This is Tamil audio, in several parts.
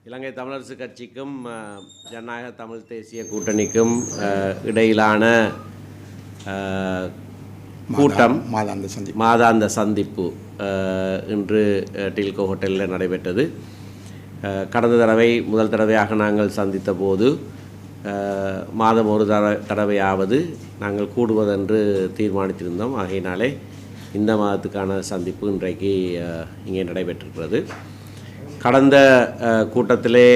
இலங்கை தமிழரசு கட்சிக்கும் ஜனநாயக தமிழ் தேசிய கூட்டணிக்கும் இடையிலான கூட்டம் மாதாந்த சந்திப்பு இன்று டில்கோ ஹோட்டலில் நடைபெற்றது. கடந்த தடவை முதல் தடவையாக நாங்கள் சந்தித்த போது மாதம் ஒரு தடவையாவது நாங்கள் கூடுவதென்று தீர்மானித்திருந்தோம். ஆகையினாலே இந்த மாதத்துக்கான சந்திப்பு இன்றைக்கு இங்கே நடைபெற்றிருக்கிறது. கடந்த கூட்டத்திலே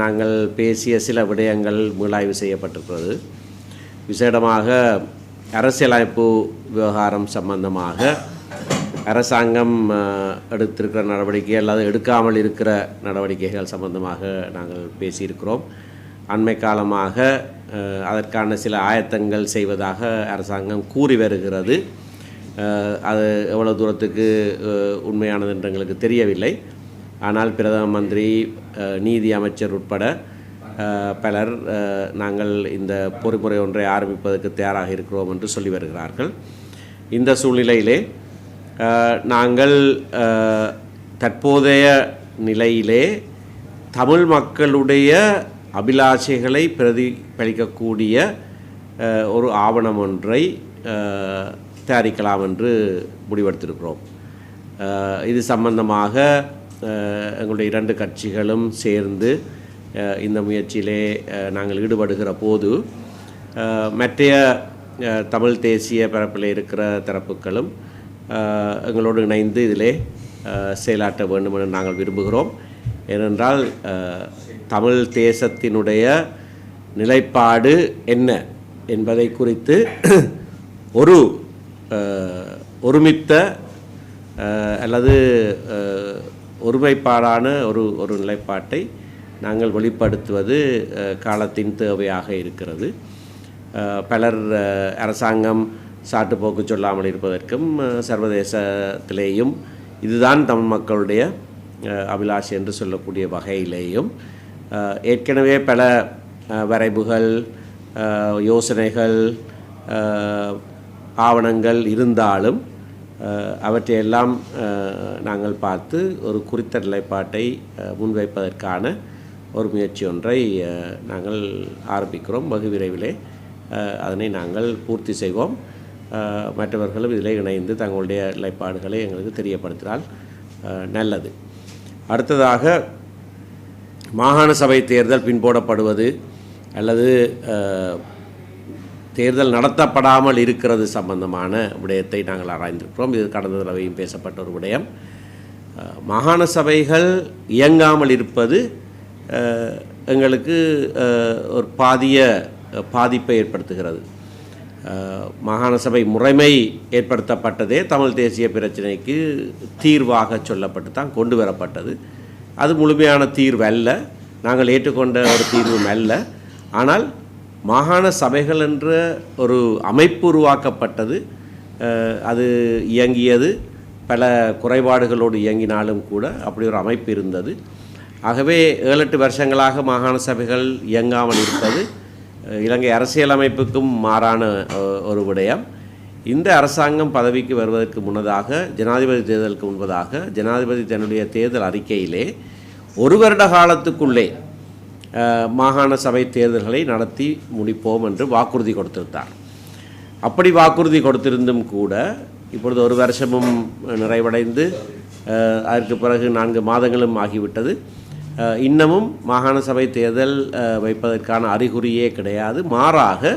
நாங்கள் பேசிய சில விடயங்கள் மீளாய்வு செய்யப்பட்டிருக்கிறது. விசேடமாக அரசியலமைப்பு விவகாரம் சம்பந்தமாக அரசாங்கம் எடுத்திருக்கிற நடவடிக்கை அல்லது எடுக்காமல் இருக்கிற நடவடிக்கைகள் சம்பந்தமாக நாங்கள் பேசியிருக்கிறோம். அண்மை காலமாக அதற்கான சில ஆயத்தங்கள் செய்வதாக அரசாங்கம் கூறி வருகிறது. அது எவ்வளவு தூரத்துக்கு உண்மையானது என்று எங்களுக்கு தெரியவில்லை. ஆனால் பிரதம மந்திரி, நீதி அமைச்சர் உட்பட பலர் நாங்கள் இந்த பொறிமுறை ஒன்றை ஆரம்பிப்பதற்கு தயாராக இருக்கிறோம் என்று சொல்லி வருகிறார்கள். இந்த சூழ்நிலையிலே நாங்கள் தற்போதைய நிலையிலே தமிழ் மக்களுடைய அபிலாஷைகளை பிரதிபலிக்கக்கூடிய ஒரு ஆவணம் ஒன்றை தயாரிக்கலாம் என்று முடிவெடுத்திருக்கிறோம். இது சம்பந்தமாக எங்களுடைய இரண்டு கட்சிகளும் சேர்ந்து இந்த முயற்சியிலே நாங்கள் ஈடுபடுகிற போது மற்றைய தமிழ் தேசிய பரப்பில் இருக்கிற தரப்புகளும் எங்களோடு இணைந்து இதிலே செயலாற்ற வேண்டும் என நாங்கள் விரும்புகிறோம். ஏனென்றால் தமிழ் தேசத்தினுடைய நிலைப்பாடு என்ன என்பதை குறித்து ஒரு ஒருமித்த அல்லது ஒருமைப்பாடான ஒரு நிலைப்பாட்டை நாங்கள் வெளிப்படுத்துவது காலத்தின் தேவையாக இருக்கிறது. பலர் அரசாங்கம் சாட்டுப்போக்கு சொல்லாமல் இருப்பதற்கும் சர்வதேசத்திலேயும் இதுதான் தமிழ் மக்களுடைய அபிலாஷை என்று சொல்லக்கூடிய வகையிலேயும் ஏற்கனவே பல வரைவுகள், யோசனைகள், ஆவணங்கள் இருந்தாலும் அவற்றையெல்லாம் நாங்கள் பார்த்து ஒரு குறித்த நிலைப்பாட்டை முன்வைப்பதற்கான ஒரு முயற்சி ஒன்றை நாங்கள் ஆரம்பிக்கிறோம். வெகு விரைவிலே அதனை நாங்கள் பூர்த்தி செய்வோம். மற்றவர்களும் இதில் இணைந்து தங்களுடைய நிலைப்பாடுகளை எங்களுக்கு தெரியப்படுத்தினால் நல்லது. அடுத்ததாக மாகாண சபை தேர்தல் பின்போடப்படுவது அல்லது தேர்தல் நடத்தப்படாமல் இருக்கிறது சம்பந்தமான விடயத்தை நாங்கள் ஆராய்ந்திருக்கிறோம். இது கடந்த தடவையும் பேசப்பட்ட ஒரு விடயம். மாகாண சபைகள் இயங்காமல் இருப்பது எங்களுக்கு ஒரு பாதிப்பை ஏற்படுத்துகிறது. மாகாண சபை முறைமை ஏற்படுத்தப்பட்டதே தமிழ் தேசிய பிரச்சனைக்கு தீர்வாக சொல்லப்பட்டு தான் கொண்டு வரப்பட்டது. அது முழுமையான தீர்வு அல்ல, நாங்கள் ஏற்றுக்கொண்ட ஒரு தீர்வும் அல்ல. ஆனால் மாகாண சபைகள் என்ற ஒரு அமைப்பு உருவாக்கப்பட்டது. அது இயங்கியது பல குறைபாடுகளோடு இயங்கினாலும் கூட அப்படி ஒரு அமைப்பு இருந்தது. ஆகவே 7-8 வருஷங்களாக மாகாண சபைகள் இயங்காமல் இருப்பது இலங்கை அரசியலமைப்புக்கும் மாறான ஒரு விடயம். இந்த அரசாங்கம் பதவிக்கு வருவதற்கு முன்னதாக, ஜனாதிபதி தேர்தலுக்கு முன்பதாக, ஜனாதிபதி தன்னுடைய தேர்தல் அறிக்கையிலே ஒரு வருட காலத்துக்குள்ளே மாகாண சபை தேர்தல்களை நடத்தி முடிப்போம் என்று வாக்குறுதி கொடுத்திருந்தார். அப்படி வாக்குறுதி கொடுத்திருந்தும் கூட இப்பொழுது ஒரு வருஷமும் நிறைவடைந்து அதற்கு பிறகு 4 மாதங்களும் ஆகிவிட்டது. இன்னமும் மாகாண சபை தேர்தல் வைப்பதற்கான அறிகுறியே கிடையாது. மாறாக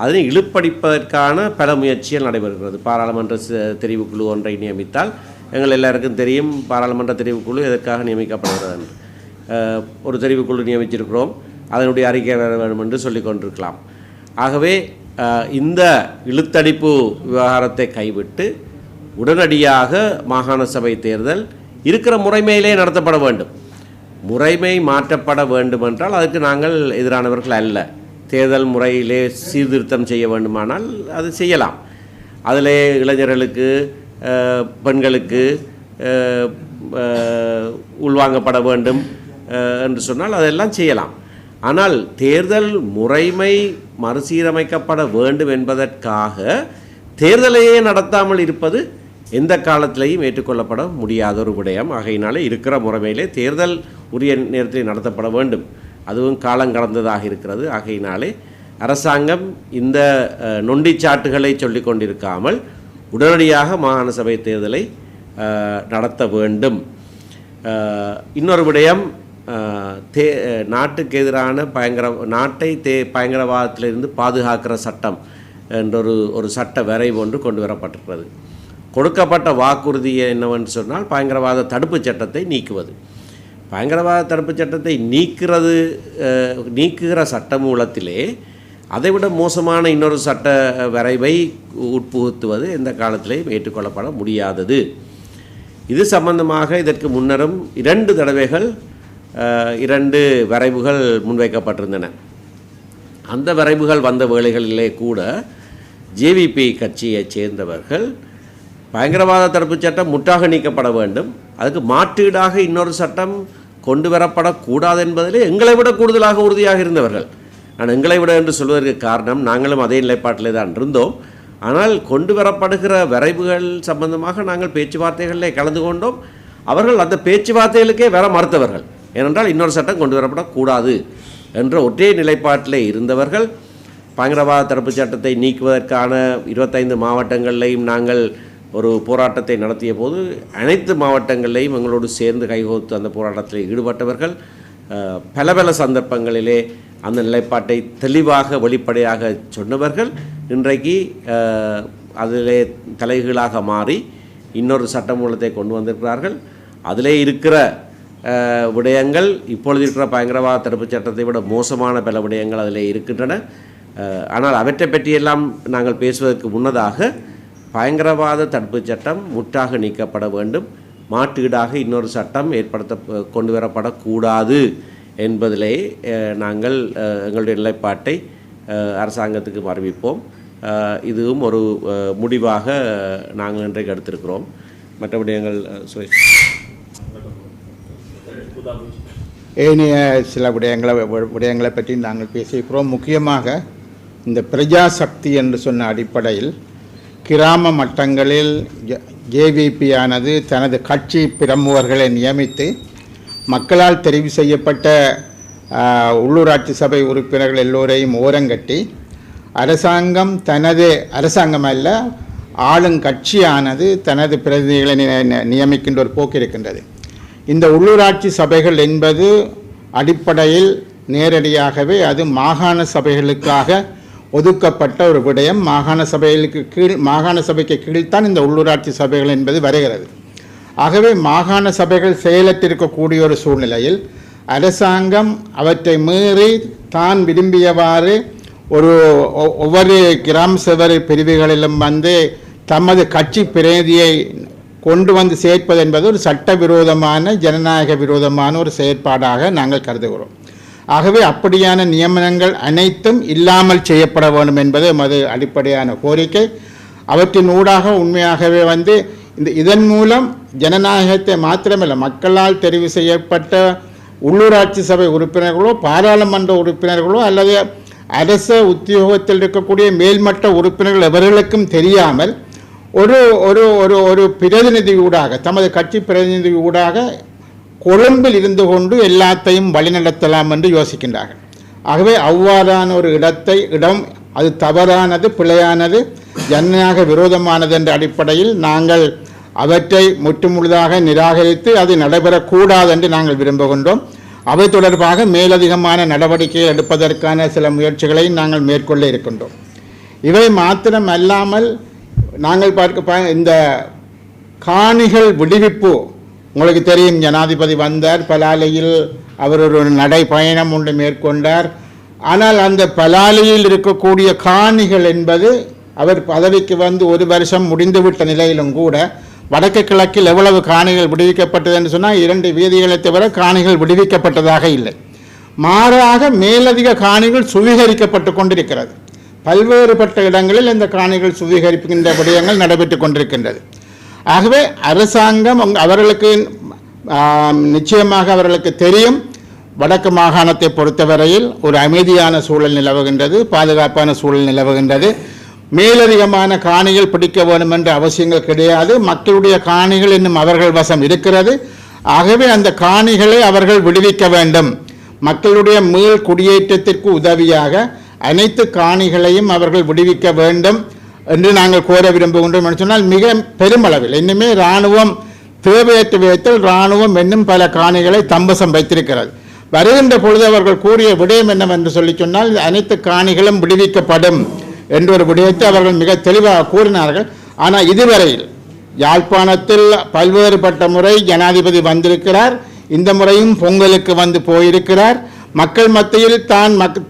அதனை இழுப்படிப்பதற்கான பல முயற்சிகள் நடைபெறுகிறது. பாராளுமன்ற தெரிவுக்குழு ஒன்றை நியமித்தால் எங்கள் எல்லாருக்கும் தெரியும் பாராளுமன்ற தெரிவுக்குழு எதற்காக நியமிக்கப்படுகிறது என்று. ஒரு தெரிவுக்குழு நியமிச்சிருக்கிறோம், அதனுடைய அறிக்கை வர வேண்டும் என்று சொல்லிக் கொண்டிருக்கலாம். ஆகவே இந்த இழுத்தடிப்பு விவகாரத்தை கைவிட்டு உடனடியாக மாகாண சபை தேர்தல் இருக்கிற முறைமையிலே நடத்தப்பட வேண்டும். முறைமை மாற்றப்பட வேண்டுமென்றால் அதுக்கு நாங்கள் எதிரானவர்கள் அல்ல. தேர்தல் முறையிலே சீர்திருத்தம் செய்ய வேண்டுமானால் அது செய்யலாம். அதிலே இளைஞர்களுக்கு, பெண்களுக்கு உள்வாங்கப்பட வேண்டும் என்று சொன்னால் அதெல்லாம் செய்யலாம். ஆனால் தேர்தல் முறைமை மறுசீரமைக்கப்பட வேண்டும் என்பதற்காக தேர்தலையே நடத்தாமல் இருப்பது எந்த காலத்திலையும் ஏற்றுக்கொள்ளப்பட முடியாத ஒரு விடயம். ஆகையினாலே இருக்கிற முறைமையிலே தேர்தல் உரிய நேரத்தில் நடத்தப்பட வேண்டும். அதுவும் காலம் கடந்ததாக இருக்கிறது. ஆகையினாலே அரசாங்கம் இந்த நொண்டிச்சாட்டுகளை சொல்லிக் கொண்டிருக்காமல் உடனடியாக மாகாண சபை தேர்தலை நடத்த வேண்டும். இன்னொரு விடயம், நாட்டுக்கு எதிரான நாட்டை பயங்கரவாதத்திலிருந்து பாதுகாக்கிற சட்டம் என்றொரு சட்ட வரைவு ஒன்று கொண்டு வரப்பட்டிருக்கிறது. கொடுக்கப்பட்ட வாக்குறுதி என்னவென்று சொன்னால் பயங்கரவாத தடுப்பு சட்டத்தை நீக்குவது. பயங்கரவாத தடுப்பு சட்டத்தை நீக்குகிற சட்டமூலத்திலே அதைவிட மோசமான இன்னொரு சட்ட வரைவை உட்புகுத்துவது எந்த காலத்திலேயும் ஏற்றுக்கொள்ளப்பட முடியாதது. இது சம்பந்தமாக இதற்கு முன்னரும் 2 தடவைகள் 2 வரைவுகள் முன்வைக்கப்பட்டிருந்தன. அந்த வரைவுகள் வந்த வேளைகளிலே கூட ஜேவிபி கட்சியைச் சேர்ந்தவர்கள் பயங்கரவாத தடுப்பு சட்டம் முற்றாக நீக்கப்பட வேண்டும், அதுக்கு மாற்றீடாக இன்னொரு சட்டம் கொண்டு வரப்படக்கூடாது என்பதிலே எங்களை விட கூடுதலாக உறுதியாக இருந்தவர்கள். நான் எங்களை விட என்று சொல்வதற்கு காரணம், நாங்களும் அதே நிலைப்பாட்டிலே தான் இருந்தோம். ஆனால் கொண்டு வரப்படுகிற வரைவுகள் சம்பந்தமாக நாங்கள் பேச்சுவார்த்தைகளிலே கலந்து கொண்டோம். அவர்கள் அந்த பேச்சுவார்த்தைகளுக்கே வர மறுத்தவர்கள். ஏனென்றால் இன்னொரு சட்டம் கொண்டு வரப்படக்கூடாது என்ற ஒற்றை நிலைப்பாட்டிலே இருந்தவர்கள். பயங்கரவாத தடுப்பு சட்டத்தை நீக்குவதற்கான 25 மாவட்டங்களிலையும் நாங்கள் ஒரு போராட்டத்தை நடத்திய போது அனைத்து மாவட்டங்களிலேயும் எங்களோடு சேர்ந்து கைகோர்த்து அந்த போராட்டத்தில் ஈடுபட்டவர்கள். பல சந்தர்ப்பங்களிலே அந்த நிலைப்பாட்டை தெளிவாக வெளிப்படையாக சொன்னவர்கள் இன்றைக்கு அதிலே தலைகீழாக மாறி இன்னொரு சட்டமூலத்தை கொண்டு வந்திருக்கிறார்கள். அதிலே இருக்கிற விடயங்கள் இப்பொழுது இருக்கிற பயங்கரவாத தடுப்பு சட்டத்தை விட மோசமான பல விடயங்கள் அதிலே இருக்கின்றன. ஆனால் அவற்றை பற்றியெல்லாம் நாங்கள் பேசுவதற்கு முன்னதாக பயங்கரவாத தடுப்பு சட்டம் முற்றாக நீக்கப்பட வேண்டும், மாற்றீடாக இன்னொரு சட்டம் கொண்டு வரப்படக்கூடாது என்பதிலே நாங்கள் எங்களுடைய நிலைப்பாட்டை அரசாங்கத்துக்கு அறிவிப்போம். இதுவும் ஒரு முடிவாக நாங்கள் இன்றைக்கு எடுத்திருக்கிறோம். மற்ற விடயங்கள் ஏனைய சில விடயங்களை பற்றி நாங்கள் பேசியிருக்கிறோம். முக்கியமாக இந்த பிரஜாசக்தி என்று சொன்ன அடிப்படையில் கிராம மட்டங்களில் ஜேவிபியானது தனது கட்சி பிரமுகர்களை நியமித்து மக்களால் தெரிவு செய்யப்பட்ட உள்ளூராட்சி சபை உறுப்பினர்கள் எல்லோரையும் ஓரங்கட்டி அரசாங்கம் அல்ல ஆளுங்கட்சியானது தனது பிரதிநிதிகளை நியமிக்கின்ற ஒரு போக்கு இருக்கின்றது. இந்த உள்ளூராட்சி சபைகள் என்பது அடிப்படையில் நேரடியாகவே அது மாகாண சபைகளுக்காக ஒதுக்கப்பட்ட ஒரு விடயம். மாகாண சபைக்கு கீழ்தான் இந்த உள்ளூராட்சி சபைகள் என்பது வருகிறது. ஆகவே மாகாண சபைகள் செயலற்றிருக்கக்கூடிய ஒரு சூழ்நிலையில் அரசாங்கம் அவற்றை மீறி தான் விரும்பியவாறு ஒவ்வொரு கிராம சபை பிரிவுகளிலும் தமது கட்சி பிரதிநிதியை கொண்டு வந்து சேர்ப்பது என்பது ஒரு சட்டவிரோதமான ஜனநாயக விரோதமான ஒரு செயற்பாடாக நாங்கள் கருதுகிறோம். ஆகவே அப்படியான நியமனங்கள் அனைத்தும் இல்லாமல் செய்யப்பட வேண்டும் என்பது எமது அடிப்படையான கோரிக்கை. அவற்றின் ஊடாக உண்மையாகவே இதன் மூலம் ஜனநாயகத்தை மாத்திரமல்ல, மக்களால் தெரிவு செய்யப்பட்ட உள்ளூராட்சி சபை உறுப்பினர்களோ பாராளுமன்ற உறுப்பினர்களோ அல்லது அரச உத்தியோகத்தில் இருக்கக்கூடிய மேல்மட்ட உறுப்பினர்கள் எவர்களுக்கும் தெரியாமல் ஒரு ஒரு ஒரு ஒரு பிரதிநிதி ஊடாக, தமது கட்சி பிரதிநிதி ஊடாக கொழும்பில் இருந்து கொண்டு எல்லாத்தையும் வழிநடத்தலாம் என்று யோசிக்கின்றார்கள். ஆகவே அவ்வாறான ஒரு இடம் அது தவறானது, பிழையானது, ஜனநாயக விரோதமானது என்ற அடிப்படையில் நாங்கள் அவற்றை முற்றுமுழுதாக நிராகரித்து அது நடைபெறக்கூடாது என்று நாங்கள் விரும்புகின்றோம். அவை தொடர்பாக மேலதிகமான நடவடிக்கைகள் எடுப்பதற்கான சில முயற்சிகளை நாங்கள் மேற்கொள்ள இருக்கின்றோம். இவை மாத்திரம் அல்லாமல் நாங்கள் இந்த காணிகள் விடுவிப்பு, உங்களுக்கு தெரியும், ஜனாதிபதி வந்தார், பலாலியில் அவர் ஒரு நடைப்பயணம் ஒன்று மேற்கொண்டார். ஆனால் அந்த பலாலியில் இருக்கக்கூடிய காணிகள் என்பது அவர் பதவிக்கு வந்து 1 வருஷம் முடிந்துவிட்ட நிலையிலும் கூட வடக்கு கிழக்கில் எவ்வளவு காணிகள் விடுவிக்கப்பட்டது என்று சொன்னால் 2 வீதிகளை தவிர காணிகள் விடுவிக்கப்பட்டதாக இல்லை. மாறாக மேலதிக காணிகள் சுவீகரிக்கப்பட்டு கொண்டிருக்கிறது. பல்வேறுபட்ட இடங்களில் இந்த காணிகள் சுவீகரிக்கின்ற விடயங்கள் நடைபெற்று கொண்டிருக்கின்றது. ஆகவே அரசாங்கம் அவர்களுக்கு நிச்சயமாக அவர்களுக்கு தெரியும், வடக்கு மாகாணத்தை பொறுத்தவரையில் ஒரு அமைதியான சூழல் நிலவுகின்றது, பாதுகாப்பான சூழல் நிலவுகின்றது. மேலதிகமான காணிகள் பிடிக்க வேண்டும் என்ற அவசியங்கள் கிடையாது. மக்களுடைய காணிகள் இன்னும் அவர்கள் வசம் இருக்கிறது. ஆகவே அந்த காணிகளை அவர்கள் விடுவிக்க வேண்டும். மக்களுடைய மீள் குடியேற்றத்திற்கு உதவியாக அனைத்து காணிகளையும் அவர்கள் விடுவிக்க வேண்டும் என்று நாங்கள் கோர விரும்புகின்றோம் என்று சொன்னால், மிக பெருமளவில் இன்னுமே இராணுவம் தேவையற்ற விதத்தில் இராணுவம் இன்னும் பல காணிகளை தம்பசம் வைத்திருக்கிறது. வருகின்ற பொழுது அவர்கள் கூறிய விடயம் என்னவென்று சொல்லி சொன்னால், அனைத்து காணிகளும் விடுவிக்கப்படும் என்ற ஒரு விடயத்தை அவர்கள் மிக தெளிவாக கூறினார்கள். ஆனால் இதுவரையில் யாழ்ப்பாணத்தில் பல்வேறுபட்ட முறை ஜனாதிபதி வந்திருக்கிறார். இந்த முறையும் பொங்கலுக்கு வந்து போயிருக்கிறார். மக்கள் மத்தியில்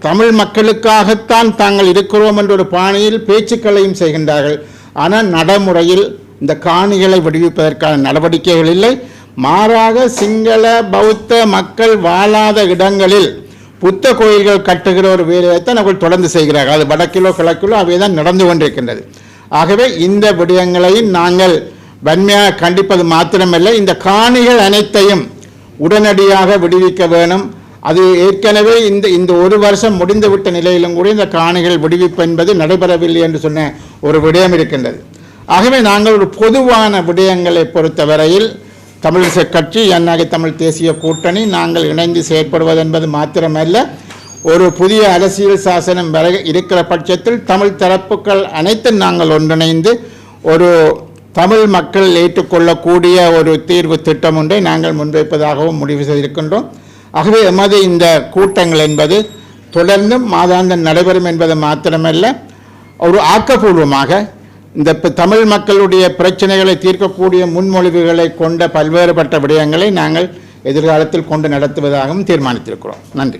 தமிழ் மக்களுக்காகத்தான் தாங்கள் இருக்கிறோம் என்ற ஒரு பாணியில் பேச்சுக்களையும் செய்கின்றார்கள். ஆனால் நடைமுறையில் இந்த காணிகளை விடுவிப்பதற்கான நடவடிக்கைகள் இல்லை. மாறாக சிங்கள பௌத்த மக்கள் வாழாத இடங்களில் புத்த கோயில்கள் கட்டுகிற ஒரு வேலையைத்தான் அவர்கள் தொடர்ந்து செய்கிறார்கள். அது வடக்கிலோ கிழக்கிலோ அவை தான் நடந்து கொண்டிருக்கின்றது. ஆகவே இந்த விடயங்களை நாங்கள் வன்மையாக கண்டிப்பது மாத்திரமல்ல, இந்த காணிகள் அனைத்தையும் உடனடியாக விடுவிக்க வேணும். அது ஏற்கனவே இந்த ஒரு வருஷம் முடிந்துவிட்ட நிலையிலும் கூட இந்த காணிகள் விடுவிப்பு என்பது நடைபெறவில்லை என்று சொன்ன ஒரு விடயம் இருக்கின்றது. ஆகவே நாங்கள் ஒரு பொதுவான விடயங்களை பொறுத்தவரையில் தமிழிசை கட்சி, ஜனநாயக தமிழ் தேசிய கூட்டணி நாங்கள் இணைந்து செயற்படுவது என்பது மாத்திரமல்ல, ஒரு புதிய அரசியல் சாசனம் வர இருக்கிற பட்சத்தில் தமிழ் தரப்புகள் அனைத்தும் நாங்கள் ஒன்றிணைந்து ஒரு தமிழ் மக்கள் ஏற்றுக்கொள்ளக்கூடிய ஒரு தீர்வு திட்டம் ஒன்றை நாங்கள் முன்வைப்பதாகவும் முடிவு செய்திருக்கின்றோம். ஆகவே எமது இந்த கூட்டங்கள் என்பது தொடர்ந்தும் மாதாந்தம் நடைபெறும் என்பது மாத்திரமல்ல, ஒரு ஆக்கப்பூர்வமாக இந்த தமிழ் மக்களுடைய பிரச்சனைகளை தீர்க்கக்கூடிய முன்மொழிவுகளை கொண்ட பல்வேறுபட்ட விடயங்களை நாங்கள் எதிர்காலத்தில் கொண்டு நடத்துவதாகவும் தீர்மானித்திருக்கிறோம். நன்றி.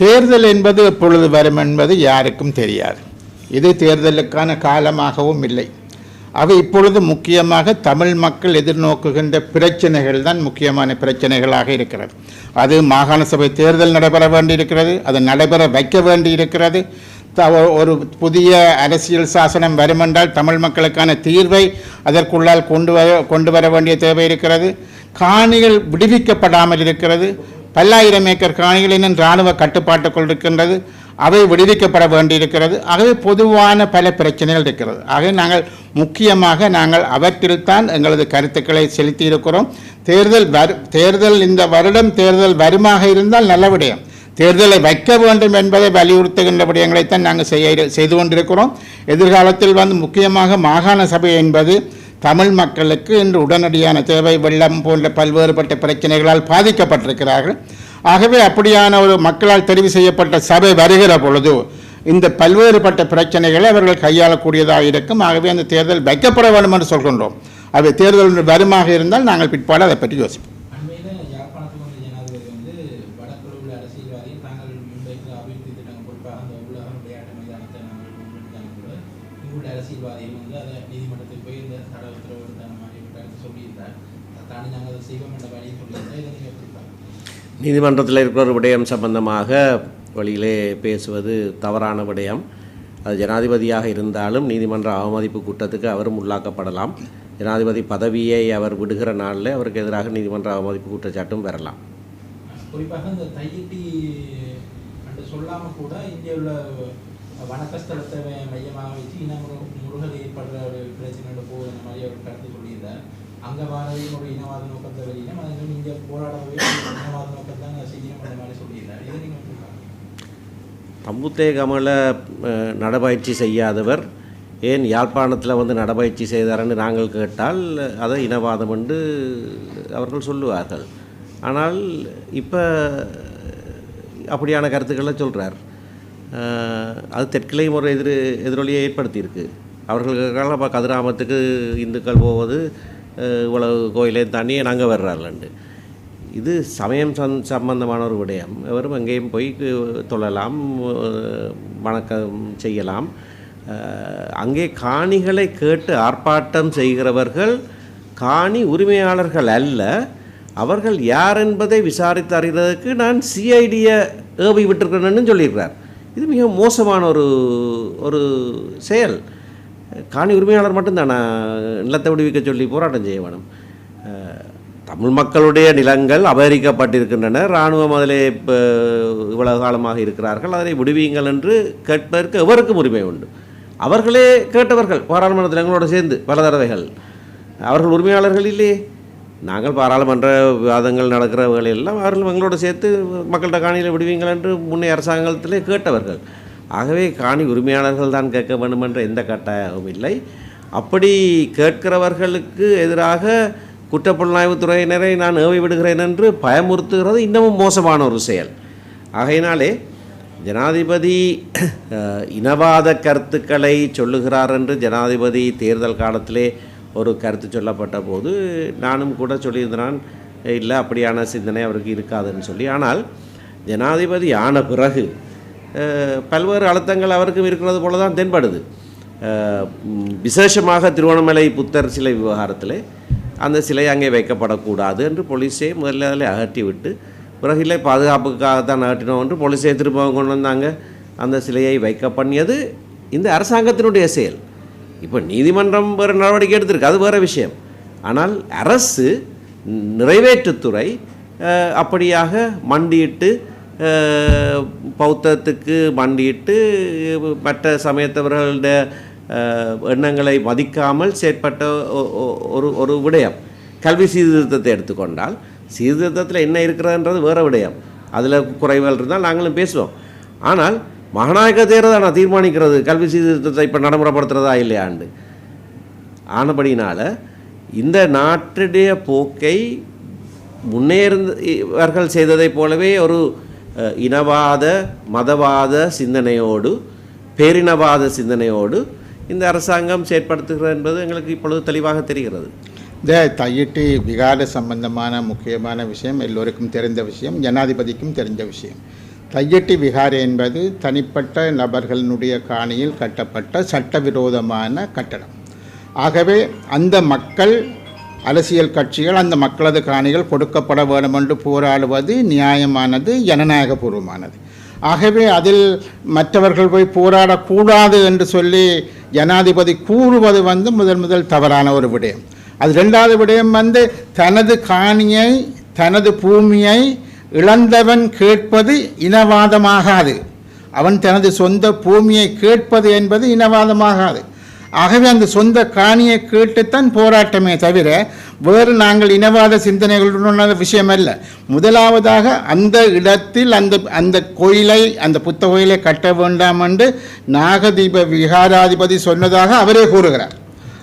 தேர்தல் என்பது எப்பொழுது வரும் என்பது யாருக்கும் தெரியாது. இது தேர்தலுக்கான காலமாகவும் இல்லை. அவை இப்பொழுது முக்கியமாக தமிழ் மக்கள் எதிர்நோக்குகின்ற பிரச்சனைகள் தான் முக்கியமான பிரச்சனைகளாக இருக்கிறது. அது மாகாண சபை தேர்தல் நடைபெற வேண்டியிருக்கிறது, அதை நடைபெற வைக்க வேண்டியிருக்கிறது. ஒரு புதிய அரசியல் சாசனம் வருமென்றால் தமிழ் மக்களுக்கான தீர்வை அதற்குள்ளால் கொண்டு வர வேண்டிய தேவை இருக்கிறது. காணிகள் விடுவிக்கப்படாமல் இருக்கிறது. பல்லாயிரம் ஏக்கர் காணிகள் இன்னும் இராணுவ கட்டுப்பாட்டுக்குள் இருக்கின்றது, அவை விடுவிக்கப்பட வேண்டியிருக்கிறது. ஆகவே பொதுவான பல பிரச்சனைகள் இருக்கிறது. ஆகவே நாங்கள் முக்கியமாக அவற்றில்தான் எங்களது கருத்துக்களை செலுத்தி இருக்கிறோம். தேர்தல் இந்த வருடம் தேர்தல் வருமாக இருந்தால் நல்ல விடயம். தேர்தலை வைக்க வேண்டும் என்பதை வலியுறுத்துகின்ற விடயங்களைத்தான் நாங்கள் செய்து கொண்டிருக்கிறோம். எதிர்காலத்தில் முக்கியமாக மாகாண சபை என்பது தமிழ் மக்களுக்கு இன்று உடனடியான தேவை. வெள்ளம் போன்ற பல்வேறுபட்ட பிரச்சனைகளால் பாதிக்கப்பட்டிருக்கிறார்கள். ஆகவே அப்படியான ஒரு மக்களால் தெரிவு செய்யப்பட்ட சபை வருகிற பொழுது இந்த பல்வேறுபட்ட பிரச்சனைகளை அவர்கள் கையாளக்கூடியதாக இருக்கும். ஆகவே அந்த தேர்தல் வைக்கப்பட வேண்டும் என்று சொல்கின்றோம். அவை தேர்தல் வருமாக இருந்தால் நாங்கள் பிற்பாடு அதை பற்றி யோசிப்போம். நீதிமன்றத்தில் இருக்கிற ஒரு விடயம் சம்பந்தமாக வழியிலே பேசுவது தவறான விடயம். அது ஜனாதிபதியாக இருந்தாலும் நீதிமன்ற அவமதிப்பு கூட்டத்துக்கு அவரும் உள்ளாக்கப்படலாம். ஜனாதிபதி பதவியை அவர் விடுகிற நாளில் அவருக்கு எதிராக நீதிமன்ற அவமதிப்பு குற்றச்சாட்டும் வரலாம். குறிப்பாக இந்த தையிட்டி என்று சொல்லாமல் கூட இங்கே உள்ள வணக்கஸ்தலத்தை மையமாக வச்சு முருகல் ஏற்படுற ஒரு பிரச்சனை போகிற மாதிரி அவர் கருத்து சொல்லியிருந்தார். அங்கே வாரதையும் ஒரு இனவாத நோக்கத்தை வெளியிடும், அது இங்கே போராடவே இனவாத நோக்கம் தான் செய்யணும் அந்த மாதிரி சொல்லியிருந்தார். இதை நீங்கள் தம்புத்தே கமல நடப்பயிற்சி செய்யாதவர் ஏன் யாழ்ப்பாணத்தில் நடப்பயிற்சி செய்தார்ன்னு நாங்கள் கேட்டால் அதை இனவாதம் என்று அவர்கள் சொல்லுவார்கள். ஆனால் இப்போ அப்படியான கருத்துக்களை சொல்கிறார். அது தெற்கிலையும் ஒரு எதிரொலியை ஏற்படுத்தியிருக்கு. அவர்களுக்காக இப்போ கதிராமத்துக்கு இந்துக்கள் போவது இவ்வளவு கோயிலையும் தாண்டி நாங்கள் வர்றாருலண்டு. இது சமயம் சம்பந்தமான ஒரு விடயம். எவரும் எங்கேயும் போய் தொழலாம், வணக்கம் செய்யலாம். அங்கே காணிகளை கேட்டு ஆர்ப்பாட்டம் செய்கிறவர்கள் காணி உரிமையாளர்கள் அல்ல. அவர்கள் யார் என்பதை விசாரித்து அறிகிறதுக்கு நான் சிஐடியை ஏவி விட்டுருக்கிறேன்னு சொல்லியிருக்கிறார். இது மிக மோசமான ஒரு செயல். காணி உரிமையாளர் மட்டும்தானா நிலத்தை விடுவிக்க சொல்லி போராட்டம் செய்ய வேணும்? தமிழ் மக்களுடைய நிலங்கள் அபகரிக்கப்பட்டிருக்கின்றன, இராணுவம் அதிலே இப்போ இவ்வளவு காலமாக இருக்கிறார்கள், அதனை விடுவியுங்கள் என்று கேட்பதற்கு எவருக்கும் உரிமை உண்டு. அவர்களே கேட்டவர்கள் பாராளுமன்றத்தில் எங்களோட சேர்ந்து பல தடவைகள். அவர்கள் உரிமையாளர்கள் இல்லையே. நாங்கள் பாராளுமன்ற விவாதங்கள் நடக்கிற வேலையெல்லாம் அவர்கள் எங்களோட சேர்த்து மக்கள்கிட்ட காணியில் விடுவீங்கள் என்று முன்னே அரசாங்கத்திலே கேட்டவர்கள். ஆகவே காணி உரிமையாளர்கள் தான் கேட்க வேண்டும் என்ற எந்த கட்டாயமும் இல்லை. அப்படி கேட்கிறவர்களுக்கு எதிராக குற்றப்புலனாய்வுத்துறையினரை நான் ஏவி விடுகிறேன் என்று பயமுறுத்துகிறது இன்னமும் மோசமான ஒரு செயல். ஆகையினாலே ஜனாதிபதி இனவாத கருத்துக்களை சொல்லுகிறார் என்று ஜனாதிபதி தேர்தல் காலத்திலே ஒரு கருத்து சொல்லப்பட்ட போது நானும் கூட சொல்லியிருந்தான், இல்லை அப்படியான சிந்தனை அவருக்கு இருக்காதுன்னு சொல்லி. ஆனால் ஜனாதிபதி ஆன பிறகு பல்வேறு அழுத்தங்கள் அவருக்கும் இருக்கிறது போல தான் தென்படுது. விசேஷமாக திருவண்ணாமலை புத்தர் சிலை விவகாரத்தில் அந்த சிலை அங்கே வைக்கப்படக்கூடாது என்று போலீஸே முதல்ல அதில் அகற்றி விட்டு, பிறகு இல்லை பாதுகாப்புக்காகத்தான் அகற்றினோம் என்று போலீஸே திரும்ப கொண்டு வந்தாங்க. அந்த சிலையை வைக்க பண்ணியது இந்த அரசாங்கத்தினுடைய செயல். இப்போ நீதிமன்றம் வேறு நடவடிக்கை எடுத்திருக்கு, அது வேறு விஷயம். ஆனால் அரசு நிறைவேற்றுத்துறை அப்படியாக மண்டியிட்டு பௌத்தத்துக்கு மண்டியிட்டு மற்ற சமயத்தவர்களுடைய எண்ணங்களை மதிக்காமல் செயற்பட்ட ஒரு விடயம். கல்வி சீர்திருத்தத்தை எடுத்துக்கொண்டால் சீர்திருத்தத்தில் என்ன இருக்கிறதுன்றது வேறு விடயம். அதில் குறைவுகள் இருந்தால் நாங்களும் பேசுவோம். ஆனால் மகாநாயக தேர்தல் நான் தீர்மானிக்கிறது கல்வி சீர்திருத்தத்தை இப்போ நடைமுறைப்படுத்துகிறதா இல்லையாண்டு. ஆனபடினால் இந்த நாட்டுடைய போக்கை முன்னேறவர்கள் செய்ததைப் போலவே ஒரு இனவாத மதவாத சிந்தனையோடு பேரினவாத சிந்தனையோடு இந்த அரசாங்கம் செயற்படுத்துகிறது என்பது எங்களுக்கு இப்பொழுது தெளிவாக தெரிகிறது. இந்த தையிட்டி விகார சம்பந்தமான முக்கியமான விஷயம் எல்லோருக்கும் தெரிந்த விஷயம், ஜனாதிபதிக்கும் தெரிஞ்ச விஷயம். தையிட்டி விகாரை என்பது தனிப்பட்ட நபர்களுடைய காணியில் கட்டப்பட்ட சட்டவிரோதமான கட்டடம். ஆகவே அந்த மக்கள் அரசியல் கட்சிகள் அந்த மக்களது காணிகள் கொடுக்கப்பட வேண்டும் என்று போராடுவது நியாயமானது, ஜனநாயகபூர்வமானது. ஆகவே அதில் மற்றவர்கள் போய் போராடக்கூடாது என்று சொல்லி ஜனாதிபதி கூறுவது முதல் தவறான ஒரு விடயம். அது ரெண்டாவது விடயம் தனது காணியை தனது பூமியை இழந்தவன் கேட்பது இனவாதமாகாது. அவன் தனது சொந்த பூமியை கேட்பது என்பது இனவாதமாகாது. ஆகவே அந்த சொந்த காணியை கேட்டுத்தான் போராட்டமே தவிர வேறு நாங்கள் இனவாத சிந்தனைகளுடன் விஷயம் அல்ல. முதலாவதாக அந்த இடத்தில் அந்த கோயிலை அந்த புத்த கோயிலை கட்ட வேண்டாம் என்று நாகதீப விகாராதிபதி சொன்னதாக அவரே கூறுகிறார்.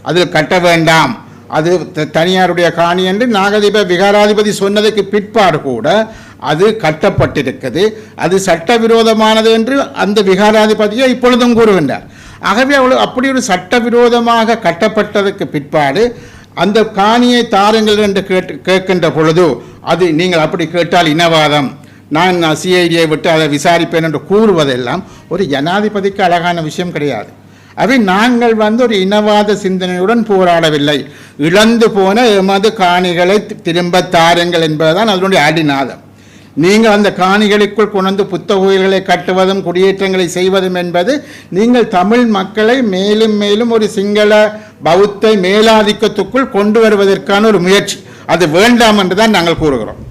அதில் கட்ட வேண்டாம், அது தனியாருடைய காணி என்று நாகதீப விகாராதிபதி சொன்னதுக்கு பிற்பாடு கூட அது கட்டப்பட்டிருக்குது, அது சட்டவிரோதமானது என்று அந்த விகாராதிபதியை இப்பொழுதும் கூறுகின்றார். ஆகவே அப்படி ஒரு சட்டவிரோதமாக கட்டப்பட்டதுக்கு பிற்பாடு அந்த காணியை தாருங்கள் என்று கேட்கின்ற பொழுது அது நீங்கள் அப்படி கேட்டால் இனவாதம், நான் சிஐடியை விட்டு அதை விசாரிப்பேன் என்று கூறுவதெல்லாம் ஒரு ஜனாதிபதிக்கு அழகான விஷயம் கிடையாது. அவை நாங்கள் ஒரு இனவாத சிந்தனையுடன் போராடவில்லை, இழந்து போன எமது காணிகளை திரும்ப தாருங்கள் என்பதுதான் அதனுடைய அடிநாதம். நீங்கள் அந்த காணிகளுக்குள் கொண்டு புத்த கோயில்களை கட்டுவதும் குடியேற்றங்களை செய்வதும் என்பது நீங்கள் தமிழ் மக்களை மேலும் மேலும் ஒரு சிங்கள பௌத்த மேலாதிக்கத்துக்குள் கொண்டு வருவதற்கான ஒரு முயற்சி. அது வேண்டாம் என்று தான் நாங்கள் கூறுகிறோம்.